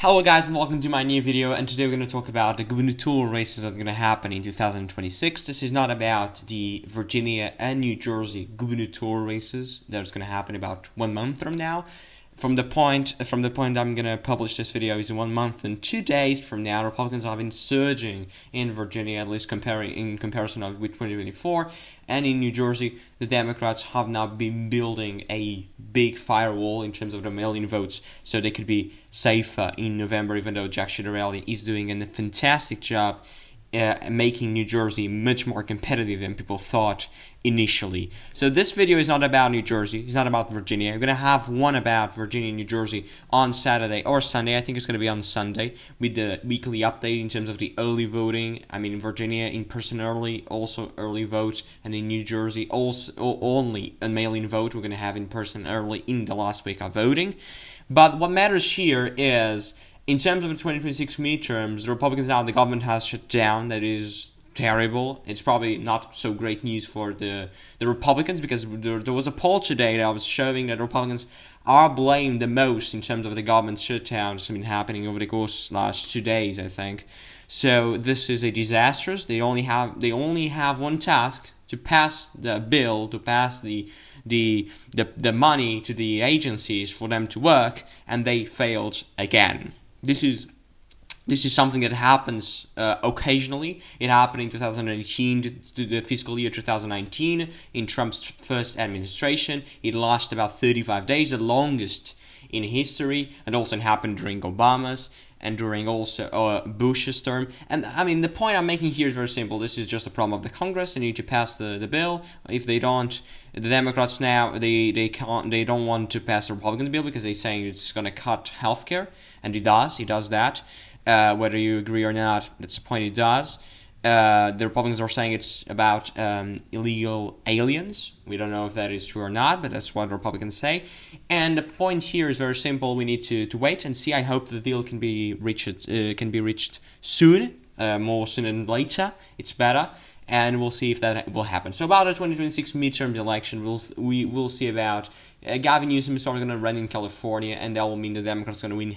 Hello guys and welcome to my new video, and today we're going to talk about the gubernatorial races that are going to happen in 2026. This is not about the Virginia and New Jersey gubernatorial races that's going to happen about 1 month from now. From the point I'm going to publish this video is 1 month and 2 days from now. Republicans have been surging in Virginia, at least in comparison with 2024, and in New Jersey the Democrats have now been building a big firewall in terms of the mail-in votes so they could be safer in November, even though Jack Ciattarelli is doing a fantastic job making New Jersey much more competitive than people thought initially. So this video is not about New Jersey, it's not about Virginia. I'm going to have one about Virginia and New Jersey on Saturday or Sunday. I think it's going to be on Sunday with the weekly update in terms of the early voting. I mean, Virginia in person early, also early vote, and in New Jersey also only a mail-in vote. We're going to have in person early in the last week of voting. But what matters here is, in terms of the 2026 midterms, the Republicans now, the government has shut down. That is terrible. It's probably not so great news for the Republicans, because there was a poll today that was showing that Republicans are blamed the most in terms of the government shutdown that's been happening over the course of the last 2 days, I think. So this is a disastrous. They only have one task: to pass the bill, to pass the money to the agencies for them to work, and they failed again. This is something that happens occasionally. It happened in 2018 to the fiscal year 2019 in Trump's first administration. It lasted about 35 days, the longest in history, and also it happened during Obama's and during also Bush's term. And I mean, the point I'm making here is very simple. This is just a problem of the Congress. They need to pass the bill. If they don't, the Democrats now they don't want to pass the Republican bill because they're saying it's going to cut healthcare, and it does that. Whether you agree or not, that's the point. It does. The Republicans are saying it's about illegal aliens. We don't know if that is true or not, but that's what the Republicans say. And the point here is very simple. We need to wait and see. I hope the deal can be reached soon, more sooner than later. It's better, and we'll see if that will happen. So about the 2026 midterm election, we'll see about Gavin Newsom is probably going to run in California, and that will mean the Democrats are going to win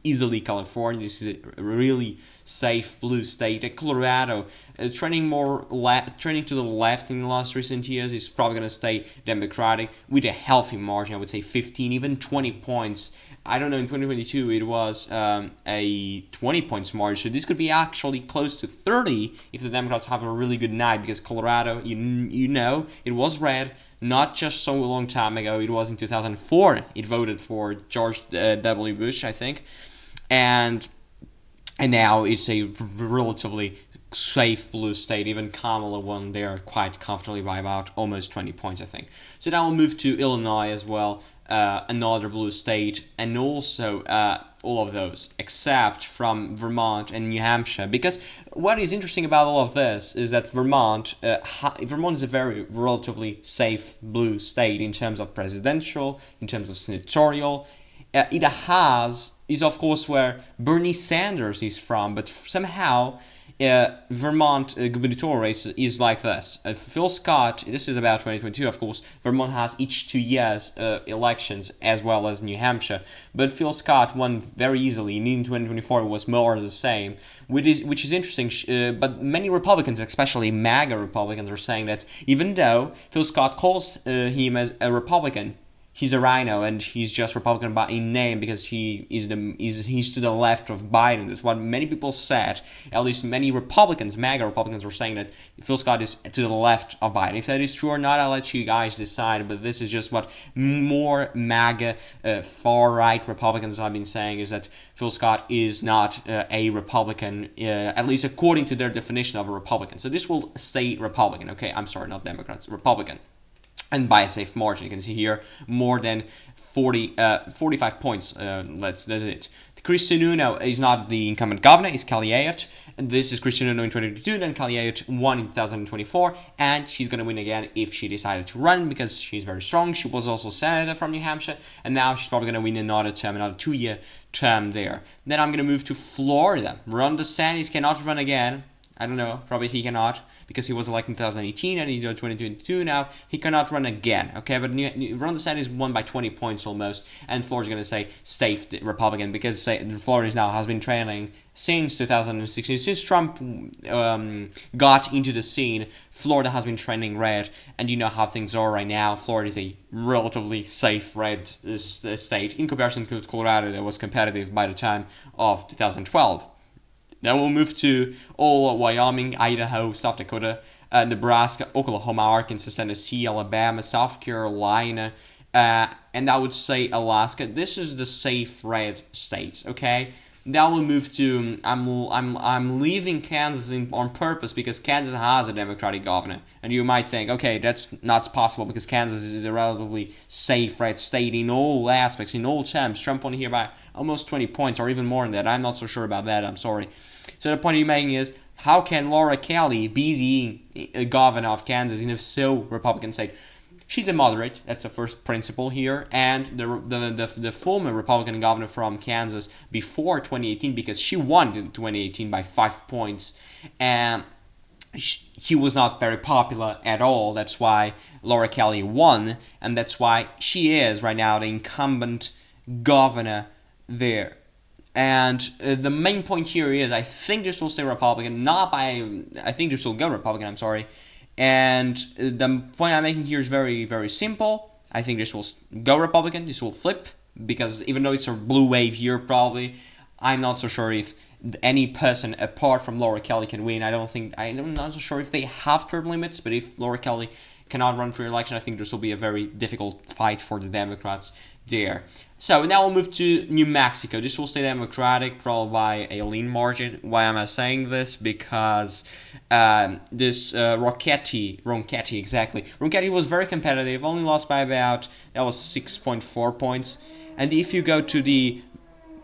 easily California. This is a really safe blue state. Colorado, trending to the left in the last recent years, is probably going to stay Democratic with a healthy margin. I would say 15, even 20 points. I don't know, in 2022 it was a 20 points margin, so this could be actually close to 30 if the Democrats have a really good night, because Colorado, you know, it was red not just so long time ago. It was in 2004 it voted for George W. Bush, I think, and now it's a relatively safe blue state. Even Kamala won there quite comfortably by about almost 20 points, I think. So now we'll move to Illinois as well, another blue state, and also all of those except from Vermont and New Hampshire. Because what is interesting about all of this is that Vermont is a very relatively safe blue state in terms of presidential, in terms of senatorial. It is of course where Bernie Sanders is from, but somehow Vermont gubernatorial race is like this. Phil Scott, this is about 2022, of course. Vermont has each 2 years elections, as well as New Hampshire. But Phil Scott won very easily. In 2024, it was more of the same, which is interesting. But many Republicans, especially MAGA Republicans, are saying that even though Phil Scott calls him as a Republican, he's a rhino, and he's just Republican in name because he's to the left of Biden. That's what many people said. At least many Republicans, MAGA Republicans, are saying that Phil Scott is to the left of Biden. If that is true or not, I'll let you guys decide. But this is just what more MAGA far-right Republicans have been saying, is that Phil Scott is not a Republican, at least according to their definition of a Republican. So this will stay Republican. Okay, I'm sorry, not Democrats, Republican. And by a safe margin. You can see here more than 45 points. That's it. Chris Sununu is not the incumbent governor, it's Kelly Ayotte. And this is Chris Sununu in 2022, then Kelly Ayotte won in 2024, and she's going to win again if she decided to run, because she's very strong. She was also senator from New Hampshire, and now she's probably going to win another 2-year term there. Then I'm going to move to Florida. Ron DeSantis cannot run again. I don't know. Probably he cannot because he was elected in 2018 and he did 2022 now. He cannot run again. Okay, but Ron DeSantis won by 20 points almost, and Florida's going to say safe Republican because Florida now has been trailing since 2016. Since Trump got into the scene, Florida has been trending red, and you know how things are right now. Florida is a relatively safe red state in comparison to Colorado that was competitive by the time of 2012. Then we'll move to all Wyoming, Idaho, South Dakota, Nebraska, Oklahoma, Arkansas, Tennessee, Alabama, South Carolina, and I would say Alaska. This is the safe red states, okay? Now we'll move to I'm leaving Kansas on purpose because Kansas has a Democratic governor, and you might think, okay, that's not possible because Kansas is a relatively safe red state in all aspects, in all terms. Trump won here by almost 20 points or even more than that. I'm not so sure about that. I'm sorry. So the point you're making is, how can Laura Kelly be the governor of Kansas in a so Republican state? She's a moderate. That's the first principle here. And the former Republican governor from Kansas before 2018, because she won in 2018 by 5 points, and he was not very popular at all. That's why Laura Kelly won, and that's why she is right now the incumbent governor there. And the main point here is, I think this will stay Republican, I think this will go Republican, I'm sorry. And the point I'm making here is very, very simple. I think this will go Republican, this will flip, because even though it's a blue wave here probably, I'm not so sure if any person apart from Laura Kelly can win. I'm not so sure if they have term limits, but if Laura Kelly cannot run for election, I think this will be a very difficult fight for the Democrats there. So now we'll move to New Mexico. This will stay Democratic, probably by a lean margin. Why am I saying this? Because this Ronchetti was very competitive, only lost by about, that was 6.4 points. And if you go to the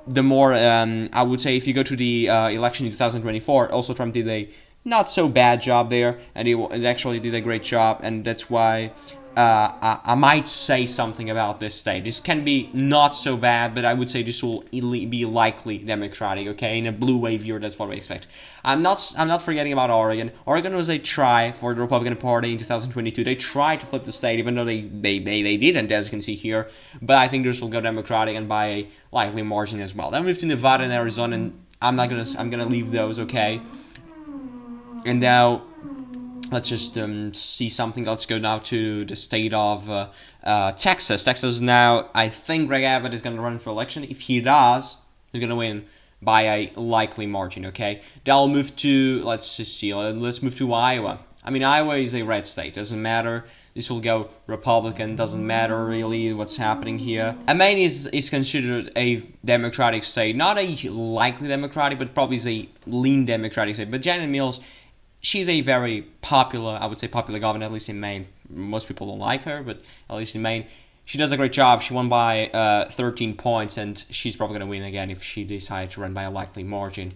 more, I would say if you go to the election in 2024, also Trump did a not so bad job there, and he actually did a great job, and that's why I might say something about this state. This can be not so bad, but I would say this will be likely Democratic, okay? In a blue wave year, that's what we expect. I'm not forgetting about Oregon. Oregon was a try for the Republican Party in 2022. They tried to flip the state, even though they didn't, as you can see here. But I think this will go Democratic and by a likely margin as well. Then we move to Nevada and Arizona, and I'm gonna leave those, okay? And now let's just see something. Let's go now to the state of Texas. Texas now, I think Greg Abbott is going to run for election. If he does, he's going to win by a likely margin, okay? Then I'll move to, let's move to Iowa. I mean, Iowa is a red state. Doesn't matter. This will go Republican. Doesn't matter really what's happening here. Maine is considered a Democratic state. Not a likely Democratic, but probably is a lean Democratic state. But Janet Mills, she's a very popular, I would say popular governor, at least in Maine. Most people don't like her, but at least in Maine, she does a great job. She won by 13 points, and she's probably going to win again if she decides to run by a likely margin.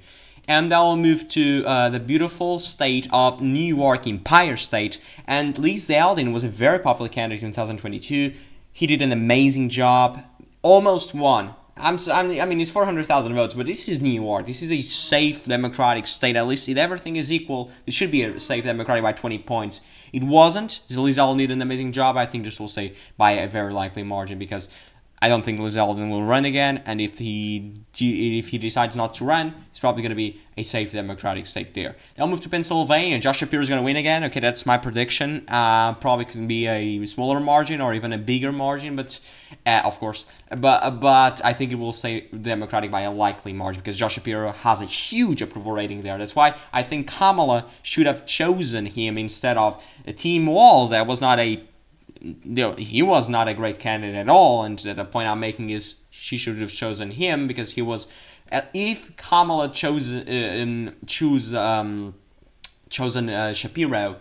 And now we'll move to the beautiful state of New York, Empire State. And Lee Zeldin was a very popular candidate in 2022. He did an amazing job, almost won. I mean, it's 400,000 votes, but this is New York. This is a safe Democratic state. At least if everything is equal, it should be a safe Democratic by 20 points. It wasn't. Zeldin did an amazing job. I think this will say by a very likely margin, because I don't think Zeldin will run again, and if he decides not to run, it's probably going to be a safe Democratic state there. Now I'll move to Pennsylvania. Josh Shapiro is going to win again. Okay, that's my prediction. Probably can be a smaller margin or even a bigger margin, but of course. But I think it will stay Democratic by a likely margin, because Josh Shapiro has a huge approval rating there. That's why I think Kamala should have chosen him instead of Tim Walz. That was not a he was not a great candidate at all, and the point I'm making is she should have chosen him, because he was. If Kamala chosen Shapiro,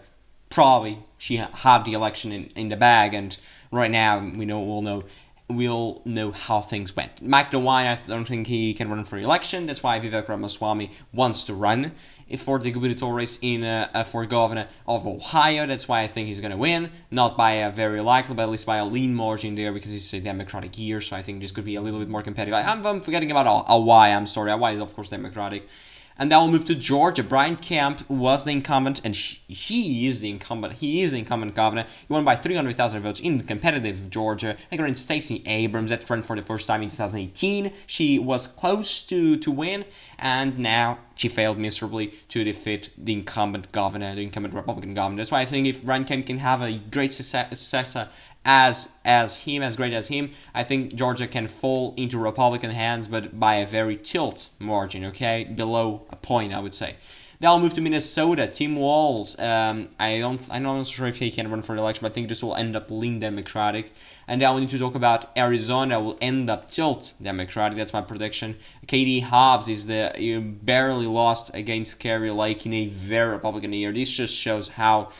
probably she had the election in the bag, and right now we'll know how things went. Mike DeWine, I don't think he can run for election. That's why Vivek Ramaswamy wants to run for the gubernatorial race for governor of Ohio. That's why I think he's going to win, not by a very likely, but at least by a lean margin there, because it's a Democratic year, so I think this could be a little bit more competitive. I'm forgetting about Hawaii, I'm sorry. Hawaii is, of course, Democratic. And now we'll move to Georgia. Brian Kemp was the incumbent, and he is the incumbent. He is the incumbent governor. He won by 300,000 votes in competitive Georgia against Stacey Abrams that ran for the first time in 2018. She was close to win, and now she failed miserably to defeat the incumbent governor, the incumbent Republican governor. That's why I think if Brian Kemp can have a great successor as great as him, I think Georgia can fall into Republican hands, but by a very tilt margin, okay, below a point, I would say. Now I'll move to Minnesota. Tim Walz. I'm not sure if he can run for the election, but I think this will end up lean Democratic. And now we need to talk about Arizona. Will end up tilt Democratic. That's my prediction. Katie Hobbs is barely lost against Kari Lake in a very Republican year. This just shows how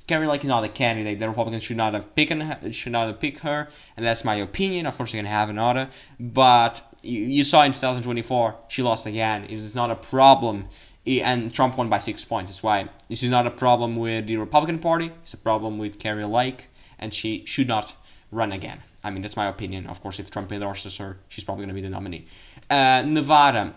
Kari Lake is not a candidate. The Republicans should not have picked her, and that's my opinion. Of course, you're gonna have another, but you saw in 2024 she lost again. It is not a problem, and Trump won by 6 points. That's why this is not a problem with the Republican Party. It's a problem with Kari Lake, and she should not run again. I mean, that's my opinion. Of course, if Trump endorses her, she's probably gonna be the nominee. Nevada,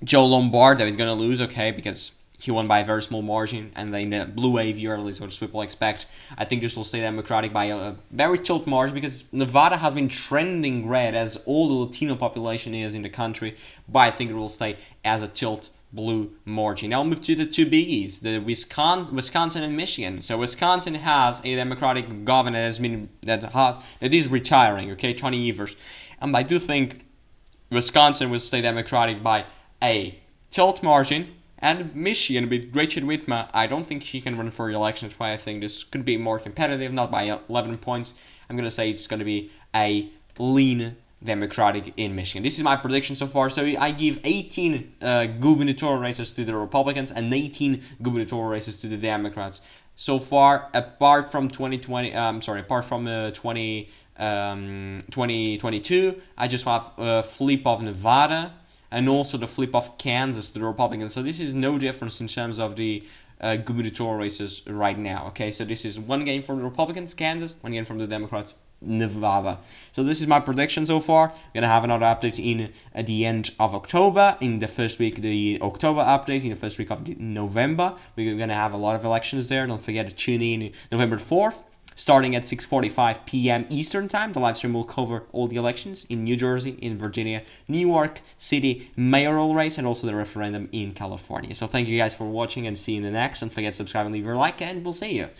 Joe Lombardo is gonna lose, okay, because he won by a very small margin, and then the blue wave early, so people expect. I think this will stay Democratic by a very tilt margin, because Nevada has been trending red, as all the Latino population is in the country, but I think it will stay as a tilt blue margin. Now we'll move to the two biggies, the Wisconsin and Michigan. So Wisconsin has a Democratic governor that is retiring, okay, Tony Evers, and I do think Wisconsin will stay Democratic by a tilt margin. And Michigan with Rachel Whitmer, I don't think she can run for re-election. That's why I think this could be more competitive, not by 11 points. I'm going to say it's going to be a lean Democratic in Michigan. This is my prediction so far. So I give 18 gubernatorial races to the Republicans and 18 gubernatorial races to the Democrats. So far, apart from 2022, I just have a flip of Nevada, and also the flip of Kansas to the Republicans. So this is no difference in terms of the gubernatorial races right now. Okay, so this is one game from the Republicans, Kansas, one game from the Democrats, Nevada. So this is my prediction so far. We're gonna have another update in at the end of October, in the first week, the October update, in the first week of November. We're gonna have a lot of elections there. Don't forget to tune in November 4th. Starting at 6:45 p.m. Eastern Time, the live stream will cover all the elections in New Jersey, in Virginia, New York City mayoral race, and also the referendum in California. So thank you guys for watching, and see you in the next. Don't forget to subscribe and leave your like, and we'll see you.